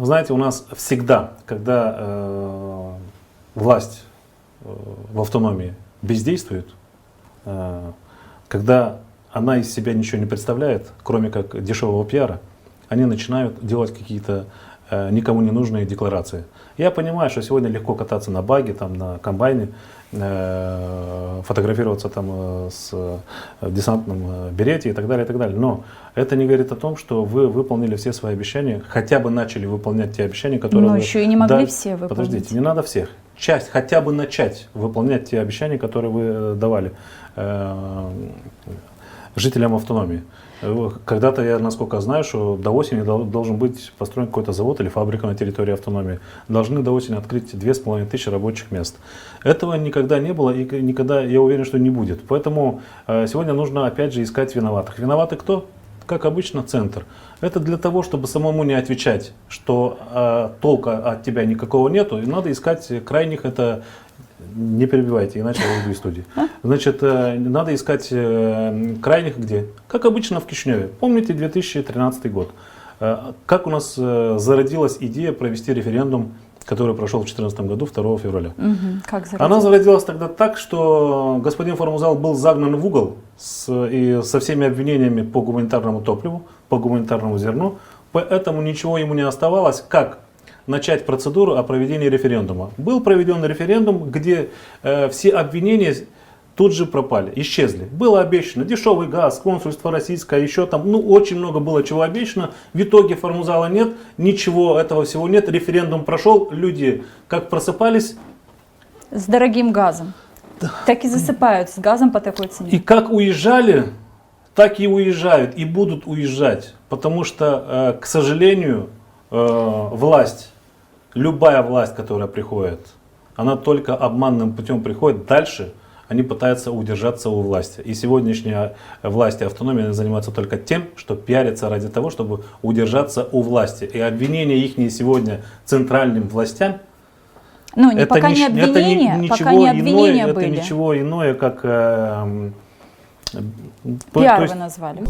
знаете, у нас всегда, когда власть в автономии бездействует, когда она из себя ничего не представляет, кроме как дешевого пиара, они начинают делать какие-то никому не нужные декларации. Я понимаю, что сегодня легко кататься на баге, там, на комбайне, фотографироваться там с десантным берете и так далее, и так далее. Но это не говорит о том, что вы выполнили все свои обещания, хотя бы начали выполнять те обещания, которые Но вы еще и не могли все выполнить. Подождите, не надо всех. Часть, хотя бы начать выполнять те обещания, которые вы давали жителям автономии. Когда-то я, насколько знаю, что до осени должен быть построен какой-то завод или фабрика на территории автономии. Должны до осени открыть 2500 рабочих мест. Этого никогда не было и никогда, я уверен, что не будет. Поэтому сегодня нужно опять же искать виноватых. Виноваты кто? Как обычно, центр. Это для того, чтобы самому не отвечать, что толка от тебя никакого нету, и надо искать крайних, это... Не перебивайте, иначе я уйду из студии. Значит, надо искать крайних где? Как обычно в Кишиневе. Помните 2013 год? Как у нас зародилась идея провести референдум, который прошел в 2014 году, 2 февраля? Как зародилась? Она зародилась тогда так, что господин Формузал был загнан в угол со всеми обвинениями по гуманитарному топливу, по гуманитарному зерну. Поэтому ничего ему не оставалось, как начать процедуру о проведении референдума. Был проведен референдум, где все обвинения тут же пропали, исчезли. Было обещано дешевый газ, консульство российское, еще там, очень много было чего обещано. В итоге Формузала нет, ничего этого всего нет. Референдум прошел, люди как просыпались. С дорогим газом. Так и засыпают с газом по такой цене. И как уезжали, так и уезжают, и будут уезжать. Потому что, к сожалению, власть, любая власть, которая приходит, она только обманным путем приходит. Дальше они пытаются удержаться у власти. И сегодняшняя власть и автономия занимаются только тем, что пиарятся ради того, чтобы удержаться у власти. И обвинения их сегодня центральным властям, это пока не обвинения, это ничего иное, как пиар вы назвали.